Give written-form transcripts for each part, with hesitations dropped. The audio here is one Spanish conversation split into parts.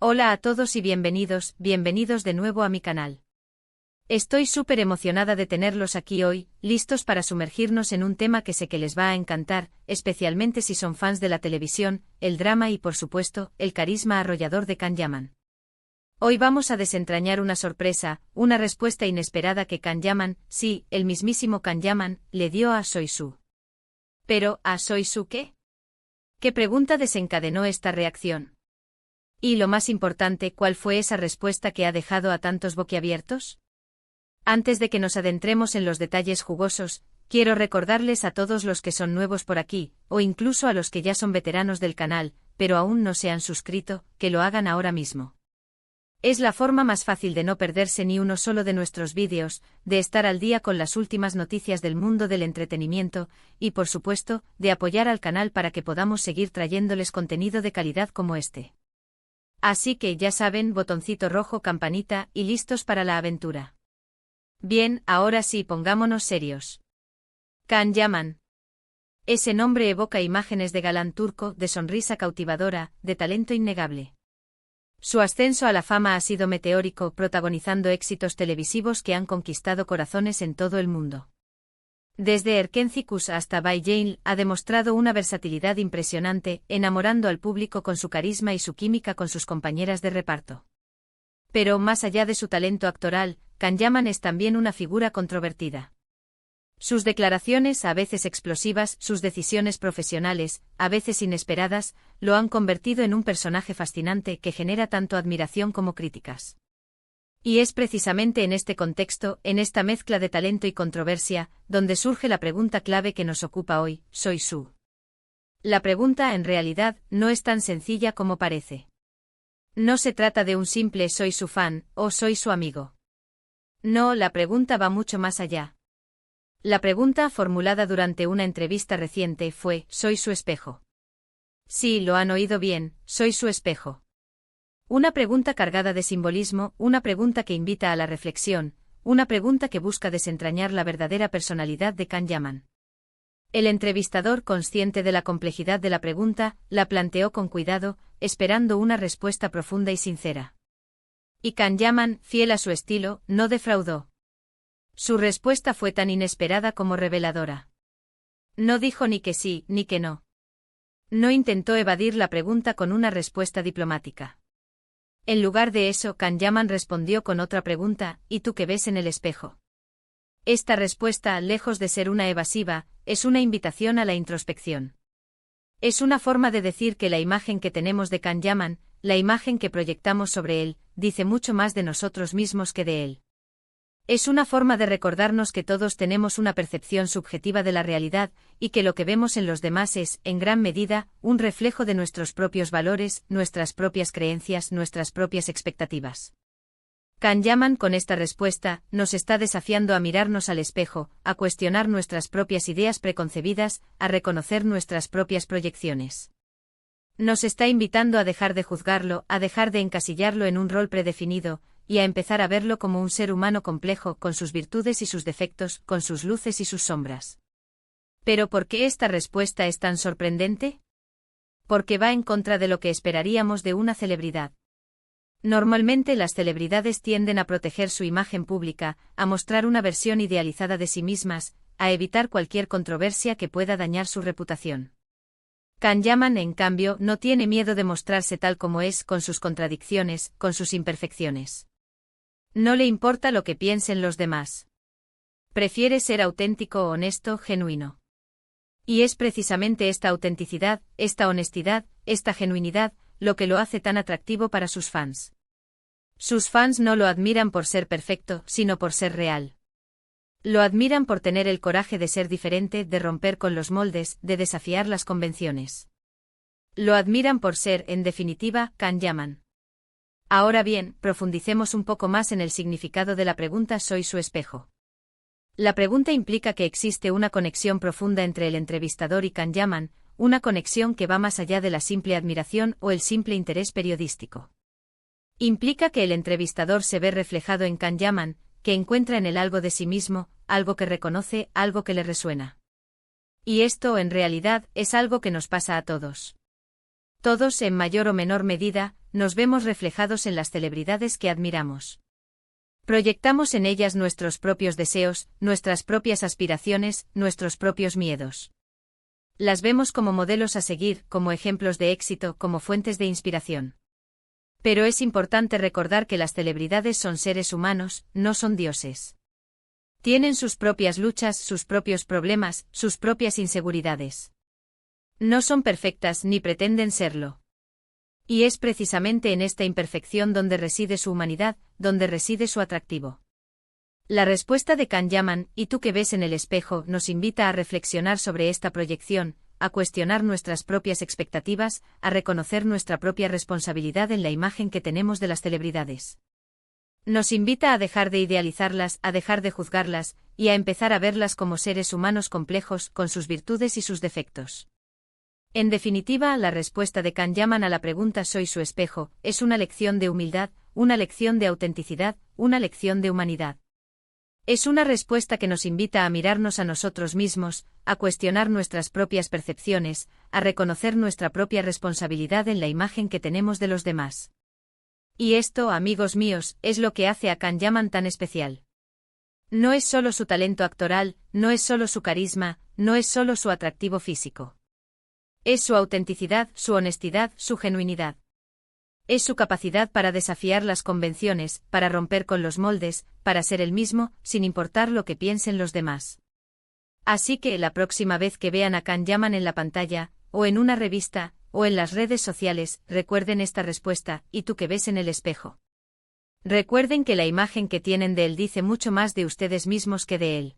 Hola a todos y bienvenidos de nuevo a mi canal. Estoy súper emocionada de tenerlos aquí hoy, listos para sumergirnos en un tema que sé que les va a encantar, especialmente si son fans de la televisión, el drama y por supuesto, el carisma arrollador de Can Yaman. Hoy vamos a desentrañar una sorpresa, una respuesta inesperada que Can Yaman, sí, el mismísimo Can Yaman, le dio a Soisu. Pero, ¿a Soisu qué? ¿Qué pregunta desencadenó esta reacción? Y lo más importante, ¿cuál fue esa respuesta que ha dejado a tantos boquiabiertos? Antes de que nos adentremos en los detalles jugosos, quiero recordarles a todos los que son nuevos por aquí, o incluso a los que ya son veteranos del canal, pero aún no se han suscrito, que lo hagan ahora mismo. Es la forma más fácil de no perderse ni uno solo de nuestros vídeos, de estar al día con las últimas noticias del mundo del entretenimiento, y por supuesto, de apoyar al canal para que podamos seguir trayéndoles contenido de calidad como este. Así que ya saben, botoncito rojo, campanita, y listos para la aventura. Bien, ahora sí, pongámonos serios. Can Yaman. Ese nombre evoca imágenes de galán turco, de sonrisa cautivadora, de talento innegable. Su ascenso a la fama ha sido meteórico, protagonizando éxitos televisivos que han conquistado corazones en todo el mundo. Desde Erkencikus hasta Bay Jane ha demostrado una versatilidad impresionante, enamorando al público con su carisma y su química con sus compañeras de reparto. Pero más allá de su talento actoral, Can Yaman es también una figura controvertida. Sus declaraciones, a veces explosivas, sus decisiones profesionales, a veces inesperadas, lo han convertido en un personaje fascinante que genera tanto admiración como críticas. Y es precisamente en este contexto, en esta mezcla de talento y controversia, donde surge la pregunta clave que nos ocupa hoy, Soisu. La pregunta, en realidad, no es tan sencilla como parece. No se trata de un simple «soy su fan» o «soy su amigo». No, la pregunta va mucho más allá. La pregunta, formulada durante una entrevista reciente, fue «¿soy su espejo?» Sí, lo han oído bien, soy su espejo. Una pregunta cargada de simbolismo, una pregunta que invita a la reflexión, una pregunta que busca desentrañar la verdadera personalidad de Can Yaman. El entrevistador, consciente de la complejidad de la pregunta, la planteó con cuidado, esperando una respuesta profunda y sincera. Y Can Yaman, fiel a su estilo, no defraudó. Su respuesta fue tan inesperada como reveladora. No dijo ni que sí, ni que no. No intentó evadir la pregunta con una respuesta diplomática. En lugar de eso, Can Yaman respondió con otra pregunta, ¿y tú qué ves en el espejo? Esta respuesta, lejos de ser una evasiva, es una invitación a la introspección. Es una forma de decir que la imagen que tenemos de Can Yaman, la imagen que proyectamos sobre él, dice mucho más de nosotros mismos que de él. Es una forma de recordarnos que todos tenemos una percepción subjetiva de la realidad, y que lo que vemos en los demás es, en gran medida, un reflejo de nuestros propios valores, nuestras propias creencias, nuestras propias expectativas. Can Yaman, con esta respuesta, nos está desafiando a mirarnos al espejo, a cuestionar nuestras propias ideas preconcebidas, a reconocer nuestras propias proyecciones. Nos está invitando a dejar de juzgarlo, a dejar de encasillarlo en un rol predefinido, y a empezar a verlo como un ser humano complejo, con sus virtudes y sus defectos, con sus luces y sus sombras. ¿Pero por qué esta respuesta es tan sorprendente? Porque va en contra de lo que esperaríamos de una celebridad. Normalmente las celebridades tienden a proteger su imagen pública, a mostrar una versión idealizada de sí mismas, a evitar cualquier controversia que pueda dañar su reputación. Can Yaman, en cambio, no tiene miedo de mostrarse tal como es, con sus contradicciones, con sus imperfecciones. No le importa lo que piensen los demás. Prefiere ser auténtico, honesto, genuino. Y es precisamente esta autenticidad, esta honestidad, esta genuinidad, lo que lo hace tan atractivo para sus fans. Sus fans no lo admiran por ser perfecto, sino por ser real. Lo admiran por tener el coraje de ser diferente, de romper con los moldes, de desafiar las convenciones. Lo admiran por ser, en definitiva, Can Yaman. Ahora bien, profundicemos un poco más en el significado de la pregunta «¿Soy su espejo?». La pregunta implica que existe una conexión profunda entre el entrevistador y Can Yaman, una conexión que va más allá de la simple admiración o el simple interés periodístico. Implica que el entrevistador se ve reflejado en Can Yaman, que encuentra en él algo de sí mismo, algo que reconoce, algo que le resuena. Y esto, en realidad, es algo que nos pasa a todos. Todos, en mayor o menor medida, nos vemos reflejados en las celebridades que admiramos. Proyectamos en ellas nuestros propios deseos, nuestras propias aspiraciones, nuestros propios miedos. Las vemos como modelos a seguir, como ejemplos de éxito, como fuentes de inspiración. Pero es importante recordar que las celebridades son seres humanos, no son dioses. Tienen sus propias luchas, sus propios problemas, sus propias inseguridades. No son perfectas ni pretenden serlo. Y es precisamente en esta imperfección donde reside su humanidad, donde reside su atractivo. La respuesta de Can Yaman, ¿y tú qué ves en el espejo?, nos invita a reflexionar sobre esta proyección, a cuestionar nuestras propias expectativas, a reconocer nuestra propia responsabilidad en la imagen que tenemos de las celebridades. Nos invita a dejar de idealizarlas, a dejar de juzgarlas, y a empezar a verlas como seres humanos complejos, con sus virtudes y sus defectos. En definitiva, la respuesta de Can Yaman a la pregunta «¿Soy su espejo?» es una lección de humildad, una lección de autenticidad, una lección de humanidad. Es una respuesta que nos invita a mirarnos a nosotros mismos, a cuestionar nuestras propias percepciones, a reconocer nuestra propia responsabilidad en la imagen que tenemos de los demás. Y esto, amigos míos, es lo que hace a Can Yaman tan especial. No es solo su talento actoral, no es solo su carisma, no es solo su atractivo físico. Es su autenticidad, su honestidad, su genuinidad. Es su capacidad para desafiar las convenciones, para romper con los moldes, para ser el mismo, sin importar lo que piensen los demás. Así que la próxima vez que vean a Can Yaman en la pantalla, o en una revista, o en las redes sociales, recuerden esta respuesta: ¿y tú qué ves en el espejo? Recuerden que la imagen que tienen de él dice mucho más de ustedes mismos que de él.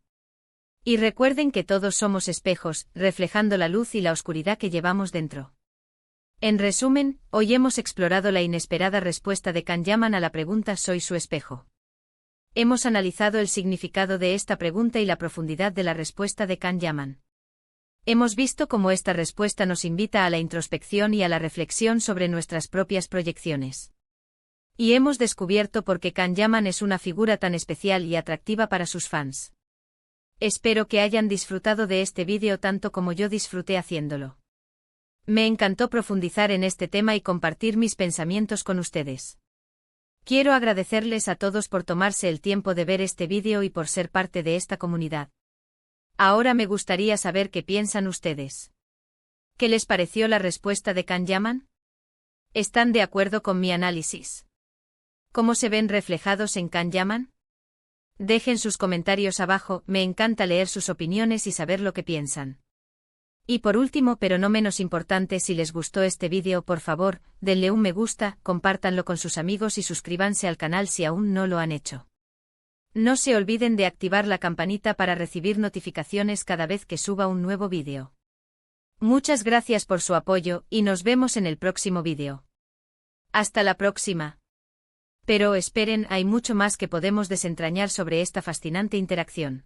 Y recuerden que todos somos espejos, reflejando la luz y la oscuridad que llevamos dentro. En resumen, hoy hemos explorado la inesperada respuesta de Can Yaman a la pregunta «¿Soy su espejo?». Hemos analizado el significado de esta pregunta y la profundidad de la respuesta de Can Yaman. Hemos visto cómo esta respuesta nos invita a la introspección y a la reflexión sobre nuestras propias proyecciones. Y hemos descubierto por qué Can Yaman es una figura tan especial y atractiva para sus fans. Espero que hayan disfrutado de este vídeo tanto como yo disfruté haciéndolo. Me encantó profundizar en este tema y compartir mis pensamientos con ustedes. Quiero agradecerles a todos por tomarse el tiempo de ver este vídeo y por ser parte de esta comunidad. Ahora me gustaría saber qué piensan ustedes. ¿Qué les pareció la respuesta de Can Yaman? ¿Están de acuerdo con mi análisis? ¿Cómo se ven reflejados en Can Yaman? Dejen sus comentarios abajo, me encanta leer sus opiniones y saber lo que piensan. Y por último, pero no menos importante, si les gustó este vídeo, por favor, denle un me gusta, compártanlo con sus amigos y suscríbanse al canal si aún no lo han hecho. No se olviden de activar la campanita para recibir notificaciones cada vez que suba un nuevo vídeo. Muchas gracias por su apoyo y nos vemos en el próximo vídeo. Hasta la próxima. Pero esperen, hay mucho más que podemos desentrañar sobre esta fascinante interacción.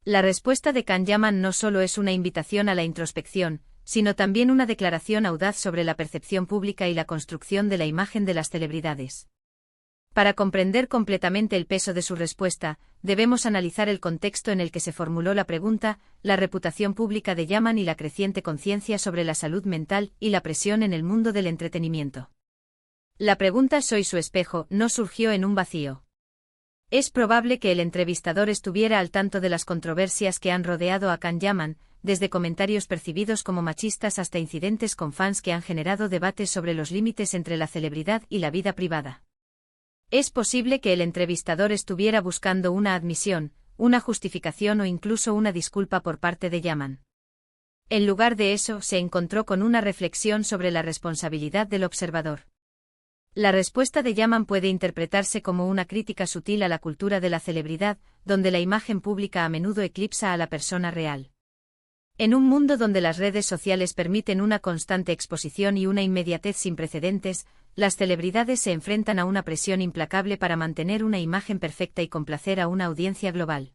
La respuesta de Can Yaman no solo es una invitación a la introspección, sino también una declaración audaz sobre la percepción pública y la construcción de la imagen de las celebridades. Para comprender completamente el peso de su respuesta, debemos analizar el contexto en el que se formuló la pregunta, la reputación pública de Yaman y la creciente conciencia sobre la salud mental y la presión en el mundo del entretenimiento. La pregunta «¿Soy su espejo?» no surgió en un vacío. Es probable que el entrevistador estuviera al tanto de las controversias que han rodeado a Can Yaman, desde comentarios percibidos como machistas hasta incidentes con fans que han generado debates sobre los límites entre la celebridad y la vida privada. Es posible que el entrevistador estuviera buscando una admisión, una justificación o incluso una disculpa por parte de Yaman. En lugar de eso, se encontró con una reflexión sobre la responsabilidad del observador. La respuesta de Yaman puede interpretarse como una crítica sutil a la cultura de la celebridad, donde la imagen pública a menudo eclipsa a la persona real. En un mundo donde las redes sociales permiten una constante exposición y una inmediatez sin precedentes, las celebridades se enfrentan a una presión implacable para mantener una imagen perfecta y complacer a una audiencia global.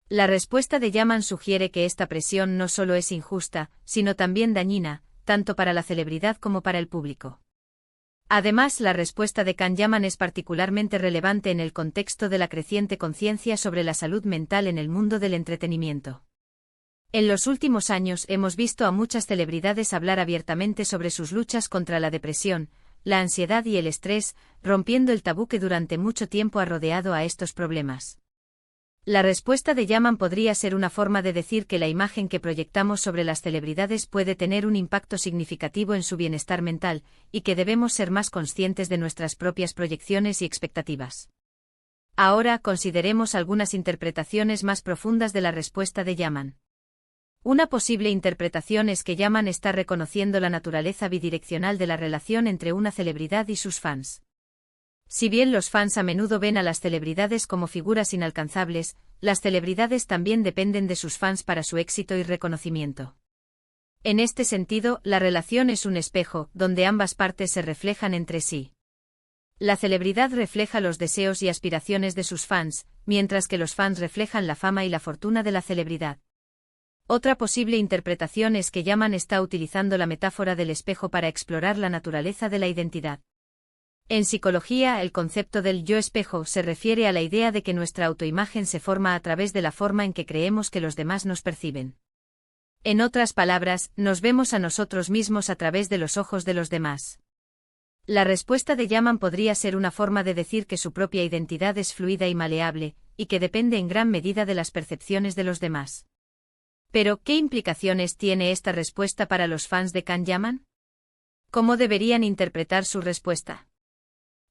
La respuesta de Yaman sugiere que esta presión no solo es injusta, sino también dañina, tanto para la celebridad como para el público. Además, la respuesta de Can Yaman es particularmente relevante en el contexto de la creciente conciencia sobre la salud mental en el mundo del entretenimiento. En los últimos años hemos visto a muchas celebridades hablar abiertamente sobre sus luchas contra la depresión, la ansiedad y el estrés, rompiendo el tabú que durante mucho tiempo ha rodeado a estos problemas. La respuesta de Yaman podría ser una forma de decir que la imagen que proyectamos sobre las celebridades puede tener un impacto significativo en su bienestar mental, y que debemos ser más conscientes de nuestras propias proyecciones y expectativas. Ahora consideremos algunas interpretaciones más profundas de la respuesta de Yaman. Una posible interpretación es que Yaman está reconociendo la naturaleza bidireccional de la relación entre una celebridad y sus fans. Si bien los fans a menudo ven a las celebridades como figuras inalcanzables, las celebridades también dependen de sus fans para su éxito y reconocimiento. En este sentido, la relación es un espejo, donde ambas partes se reflejan entre sí. La celebridad refleja los deseos y aspiraciones de sus fans, mientras que los fans reflejan la fama y la fortuna de la celebridad. Otra posible interpretación es que Yaman está utilizando la metáfora del espejo para explorar la naturaleza de la identidad. En psicología, el concepto del yo espejo se refiere a la idea de que nuestra autoimagen se forma a través de la forma en que creemos que los demás nos perciben. En otras palabras, nos vemos a nosotros mismos a través de los ojos de los demás. La respuesta de Yaman podría ser una forma de decir que su propia identidad es fluida y maleable, y que depende en gran medida de las percepciones de los demás. Pero, ¿qué implicaciones tiene esta respuesta para los fans de Can Yaman? ¿Cómo deberían interpretar su respuesta?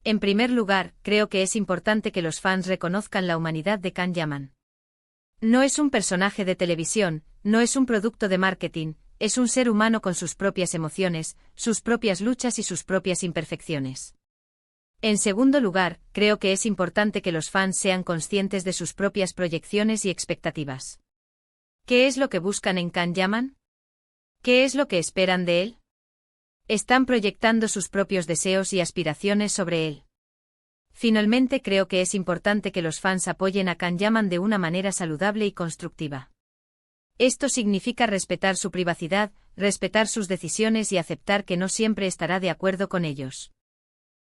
En primer lugar, creo que es importante que los fans reconozcan la humanidad de Can Yaman. No es un personaje de televisión, no es un producto de marketing, es un ser humano con sus propias emociones, sus propias luchas y sus propias imperfecciones. En segundo lugar, creo que es importante que los fans sean conscientes de sus propias proyecciones y expectativas. ¿Qué es lo que buscan en Can Yaman? ¿Qué es lo que esperan de él? Están proyectando sus propios deseos y aspiraciones sobre él. Finalmente, creo que es importante que los fans apoyen a Can Yaman de una manera saludable y constructiva. Esto significa respetar su privacidad, respetar sus decisiones y aceptar que no siempre estará de acuerdo con ellos.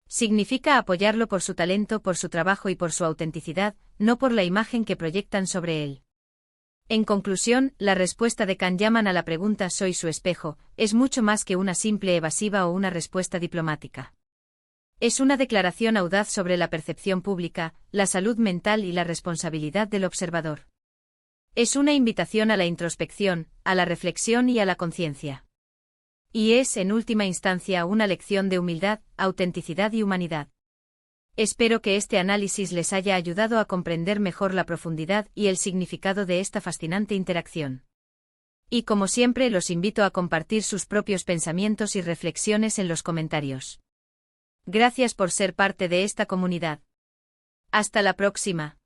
Significa apoyarlo por su talento, por su trabajo y por su autenticidad, no por la imagen que proyectan sobre él. En conclusión, la respuesta de Can Yaman a la pregunta «¿Soy su espejo?» es mucho más que una simple evasiva o una respuesta diplomática. Es una declaración audaz sobre la percepción pública, la salud mental y la responsabilidad del observador. Es una invitación a la introspección, a la reflexión y a la conciencia. Y es, en última instancia, una lección de humildad, autenticidad y humanidad. Espero que este análisis les haya ayudado a comprender mejor la profundidad y el significado de esta fascinante interacción. Y como siempre, los invito a compartir sus propios pensamientos y reflexiones en los comentarios. Gracias por ser parte de esta comunidad. Hasta la próxima.